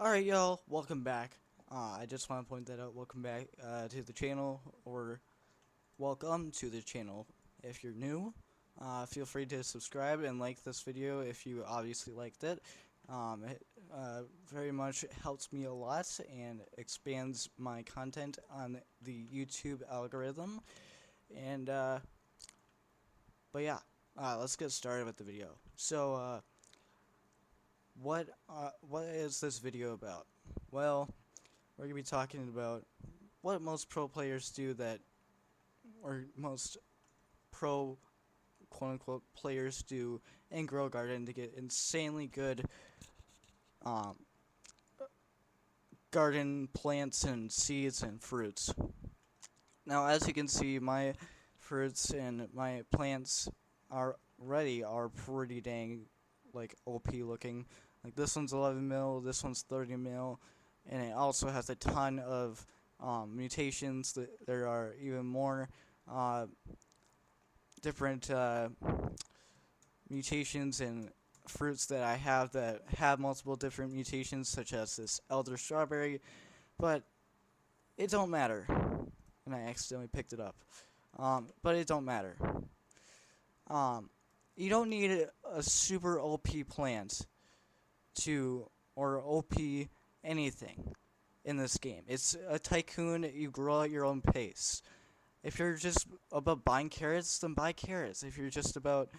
Alright, y'all, welcome back. I just want to point that out. Welcome back to the channel, or welcome to the channel if you're new. Feel free to subscribe and like this video if you obviously liked it. It very much helps me a lot and expands my content on the YouTube algorithm. And, but yeah, let's get started with the video. So, what is this video about? Well, we're gonna be talking about what most pro players do that, or most pro quote-unquote players do in Grow Garden to get insanely good um, garden plants and seeds and fruits. Now, as you can see, my fruits and my plants are pretty dang like OP looking. Like this one's 11 mil, this one's 30 mil, and it also has a ton of mutations. There are even more uh, different mutations and fruits that I have that have multiple different mutations, such as this elder strawberry, but it don't matter. And I accidentally picked it up. But it don't matter. Um, you don't need a super OP plant or OP anything in this game. It's a tycoon. You grow at your own pace. If you're just about buying carrots, then buy carrots. If you're just about,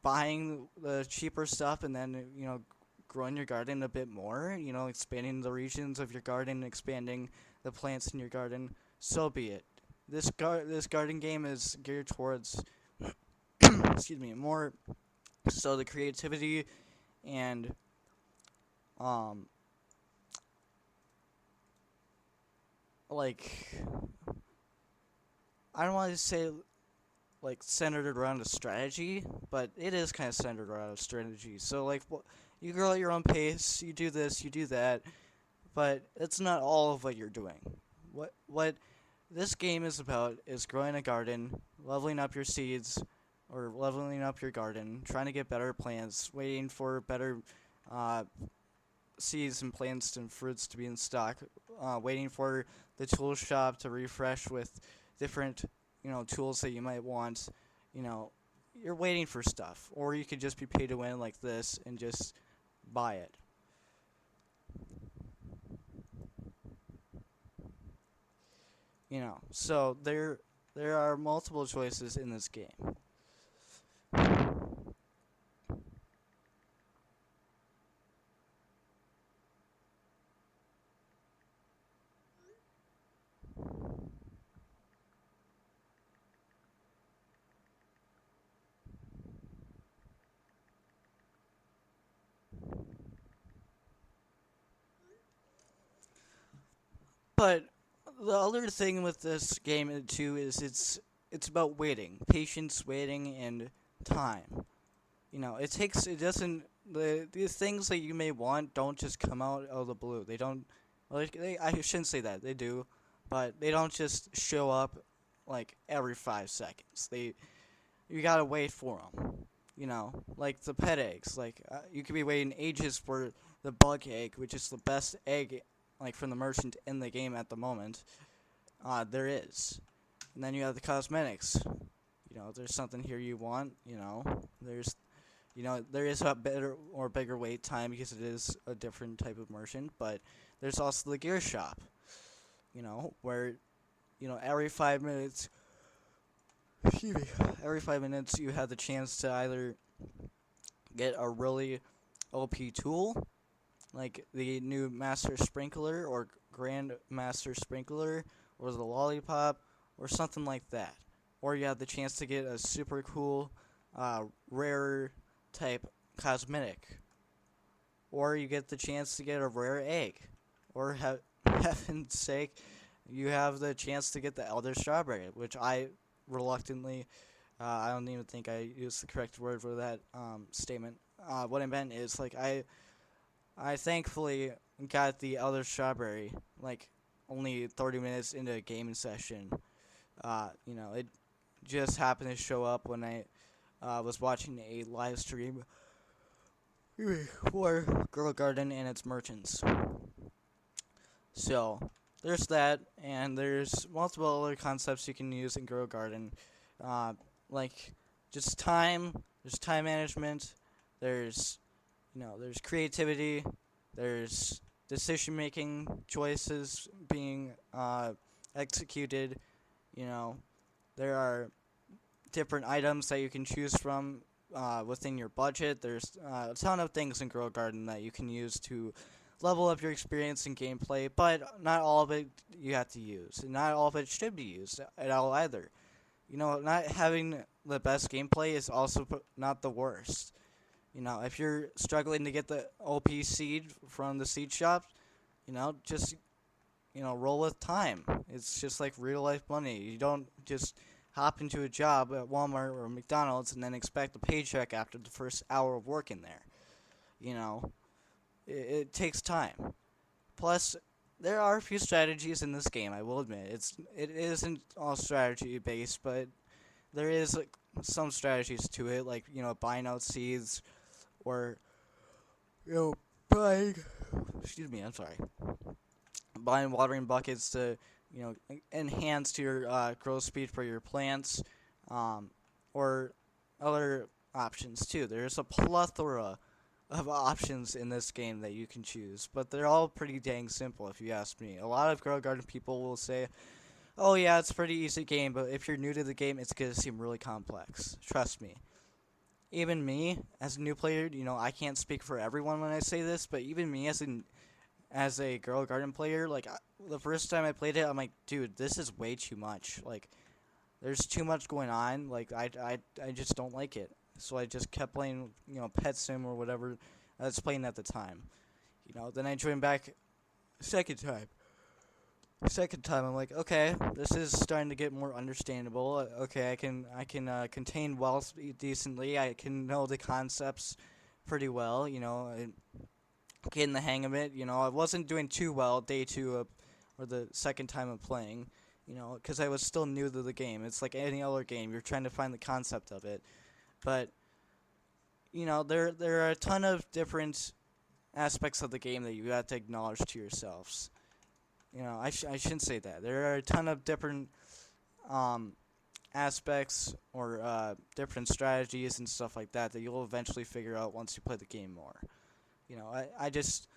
buying the cheaper stuff and then, growing your garden a bit more, expanding the regions of your garden, expanding the plants in your garden, so be it. This garden game is geared towards, excuse me, more so the creativity and um like I don't want to say like centered around a strategy, but it is kind of centered around a strategy. So like you grow at your own pace, you do this, you do that, but it's not all of what you're doing. What this game is about is growing a garden, leveling up your seeds, or leveling up your garden, trying to get better plants, waiting for better uh, seeds and plants and fruits to be in stock, waiting for the tool shop to refresh with different, tools that you might want. You know, you're waiting for stuff, or you could just be pay to win like this and just buy it. So there are multiple choices in this game. But the other thing with this game too is it's about waiting, patience, waiting, and time. It doesn't these things that you may want don't just come out of the blue. They don't I shouldn't say that. They do, but they don't just show up like every 5 seconds. You got to wait for them. Like the pet eggs. Like you could be waiting ages for the bug egg, which is the best egg like from the merchant in the game at the moment. There is. And then you have the cosmetics. There's something here you want, there's there is a better or bigger wait time because it is a different type of merchant, but there's also the gear shop, where, every 5 minutes, excuse me, every 5 minutes you have the chance to either get a really OP tool, like the new Master Sprinkler or Grand Master Sprinkler, or the Lollipop, or something like that. Or you have the chance to get a super cool, rare type cosmetic. Or you get the chance to get a rare egg. Or, heaven's sake, you have the chance to get the Elder Strawberry, which I reluctantly, I don't even think I used the correct word for that statement. What I meant is, like, I thankfully got the Elder Strawberry, like, only 30 minutes into a gaming session. It just happened to show up when I was watching a live stream for Girl Garden and its merchants. So there's that, and there's multiple other concepts you can use in Girl Garden, uh, like just time. There's time management. There's there's creativity. There's decision making choices being executed. You know, there are different items that you can choose from within your budget. There's a ton of things in Girl Garden that you can use to level up your experience in gameplay, but not all of it you have to use, and not all of it should be used at all either. Not having the best gameplay is also not the worst. If you're struggling to get the OP seed from the seed shop, just roll with time. It's just like real life money. You don't just hop into a job at Walmart or McDonald's and then expect a paycheck after the first hour of working there. You know, it takes time. Plus, there are a few strategies in this game. I will admit it isn't all strategy based, but there is some strategies to it, like buying out seeds or buying. Excuse me, I'm sorry. Buying watering buckets to enhance your growth speed for your plants, or other options too. There's a plethora of options in this game that you can choose, but they're all pretty dang simple if you ask me. A lot of Grow Garden people will say, "Oh yeah, it's a pretty easy game," but if you're new to the game, it's gonna seem really complex. Trust me. Even me, as a new player, I can't speak for everyone when I say this, but even me as a Girl Garden player, like the first time I played it, I'm like, dude, this is way too much. Like, there's too much going on. Like, I just don't like it. So I just kept playing, Pet Sim or whatever I was playing at the time. Then I joined back second time. Second time, I'm like, okay, this is starting to get more understandable. Okay, I can contain wealth decently. I can know the concepts pretty well. Getting the hang of it. I wasn't doing too well day two or the second time of playing. Because I was still new to the game. It's like any other game. You're trying to find the concept of it, but there are a ton of different aspects of the game that you have to acknowledge to yourselves. I shouldn't say that. There are a ton of different um, aspects or different strategies and stuff like that you'll eventually figure out once you play the game more. I just,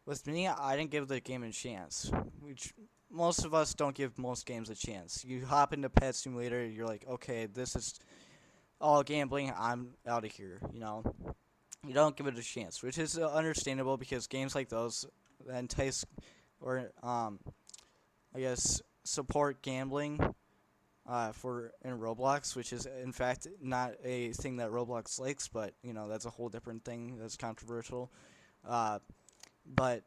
with me, I didn't give the game a chance. Which most of us don't give most games a chance. You hop into Pet Simulator, you're like, okay, this is all gambling. I'm out of here. You don't give it a chance, which is understandable because games like those that entice or I guess support gambling for in Roblox, which is in fact not a thing that Roblox likes, but that's a whole different thing that's controversial. Uh, but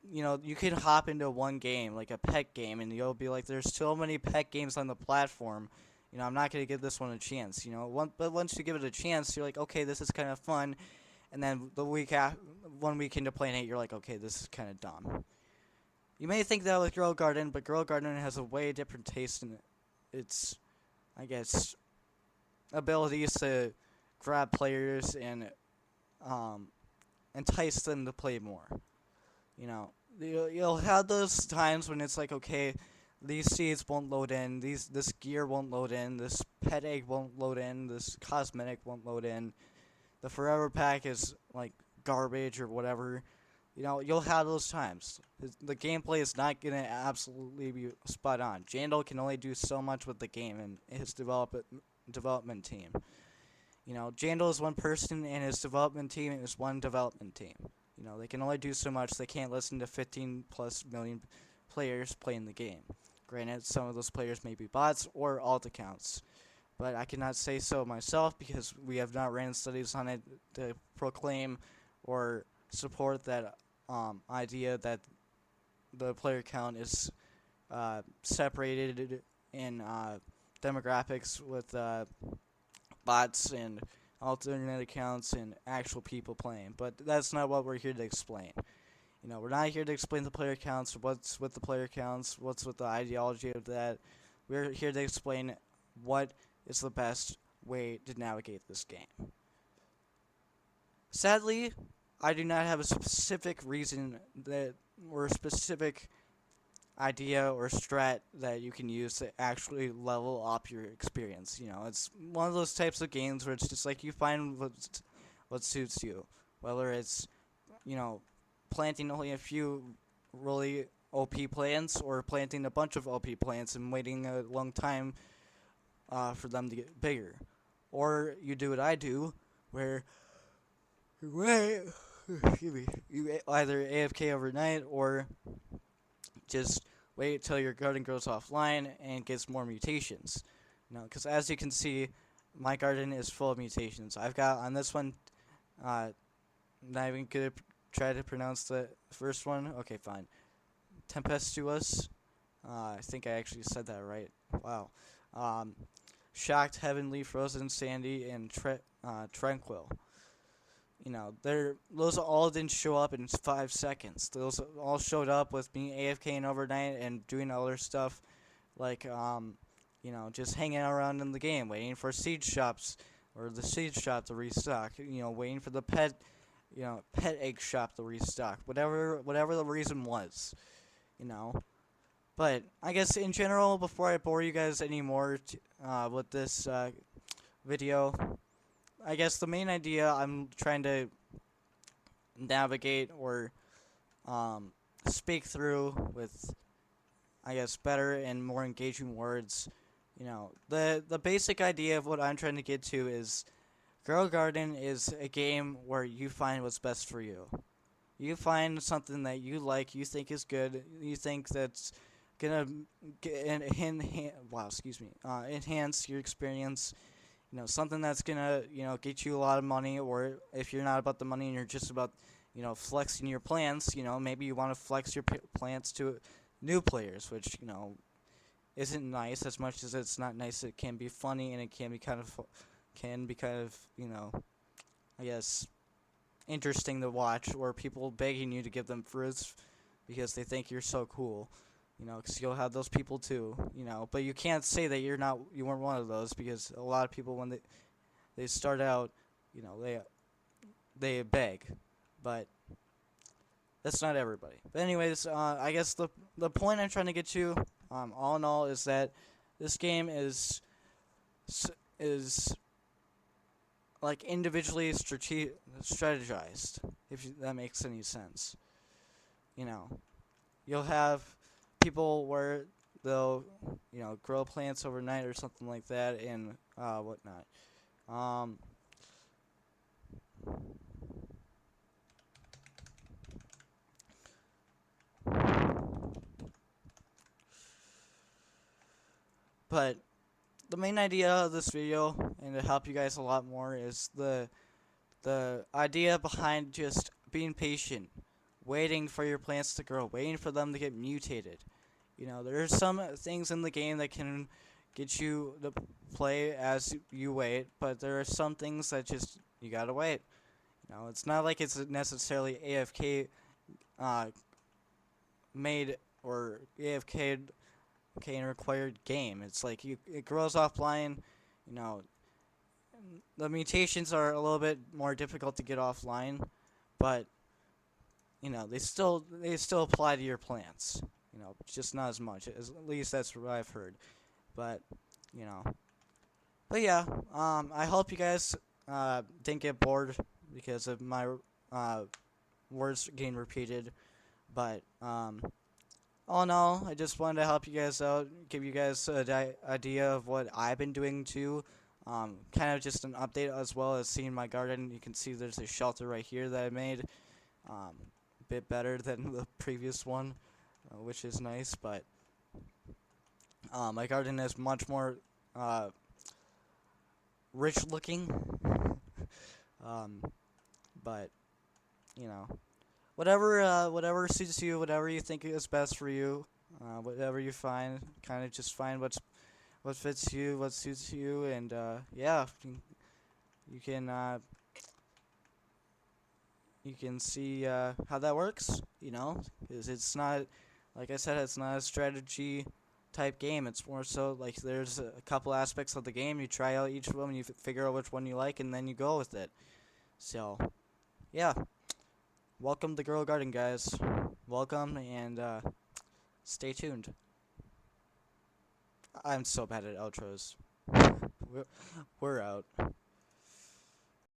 you can hop into one game like a pet game, and you'll be like, "There's so many pet games on the platform. I'm not gonna give this one a chance." But once you give it a chance, you're like, "Okay, this is kind of fun." And then one week into playing it, you're like, "Okay, this is kind of dumb." You may think that with Girl Garden, but Girl Garden has a way different taste in its, I guess, abilities to grab players and um, entice them to play more. You'll have those times when it's like, okay, these seeds won't load in, this gear won't load in, this pet egg won't load in, this cosmetic won't load in, the forever pack is like garbage or whatever. You'll have those times. The gameplay is not gonna absolutely be spot on. Jandal can only do so much with the game and his development team. Jandal is one person and his development team is one development team. They can only do so much. They can't listen to 15 plus million players playing the game. Granted, some of those players may be bots or alt accounts, but I cannot say so myself because we have not ran studies on it to proclaim or support that idea that the player count is separated in demographics with bots and alternate accounts and actual people playing. But that's not what we're here to explain. We're not here to explain the player counts, what's with the player counts, what's with the ideology of that. We're here to explain what is the best way to navigate this game. Sadly, I do not have a specific reason that or a specific idea or strat that you can use to actually level up your experience. It's one of those types of games where it's just like you find what suits you, whether it's you know planting only a few really OP plants or planting a bunch of OP plants and waiting a long time for them to get bigger, or you do what I do, where you wait, excuse me, you either AFK overnight or just wait till your garden goes offline and gets more mutations. Because as you can see, my garden is full of mutations. I've got on this one, not even gonna try to pronounce the first one. Okay, fine. Tempestuous. I think I actually said that right. Wow. Um, Shocked, Heavenly, Frozen, Sandy, and Tranquil. Those all didn't show up in 5 seconds. Those all showed up with me AFKing overnight and doing other stuff, like just hanging around in the game, waiting for siege shops or the siege shop to restock. Waiting for the pet egg shop to restock. Whatever the reason was, you know. But I guess in general, before I bore you guys anymore with this video, I guess the main idea I'm trying to navigate or speak through with, I guess, better and more engaging words. The basic idea of what I'm trying to get to is Grow Garden is a game where you find what's best for you. You find something that you like, you think is good, you think that's gonna enhance your experience. Something that's gonna get you a lot of money, or if you're not about the money and you're just about flexing your plants. Maybe you want to flex your plants to new players, which isn't nice as much as it's not nice. It can be funny and it can be kind of I guess interesting to watch, or people begging you to give them fruits because they think you're so cool. Because you'll have those people too. But you can't say that you weren't one of those, because a lot of people when they start out, they beg, but that's not everybody. But anyways, I guess the point I'm trying to get to, all in all, is that this game is like individually strategized, if that makes any sense. You'll have people where they'll grow plants overnight or something like that, and whatnot. But the main idea of this video, and to help you guys a lot more, is the idea behind just being patient, waiting for your plants to grow, waiting for them to get mutated. There are some things in the game that can get you to play as you wait, but there are some things that just you gotta wait. It's not like it's necessarily AFK made or AFK required game. It's like it grows offline. The mutations are a little bit more difficult to get offline, but they still apply to your plants. Just not as much. At least that's what I've heard. But yeah. I hope you guys didn't get bored because of my words getting repeated. But all in all, I just wanted to help you guys out, give you guys an idea of what I've been doing too. Kind of just an update, as well as seeing my garden. You can see there's a shelter right here that I made. A bit better than the previous one, which is nice, but my garden is much more rich looking. But whatever suits you, whatever you think is best for you, whatever you find, kind of just find what fits you, what suits you, and yeah, you can see how that works. Because it's not, like I said, it's not a strategy type game. It's more so like there's a couple aspects of the game. You try out each of them, and you figure out which one you like, and then you go with it. So, yeah. welcome to Girl Garden, guys. Welcome and stay tuned. I'm so bad at outros. we're, we're out.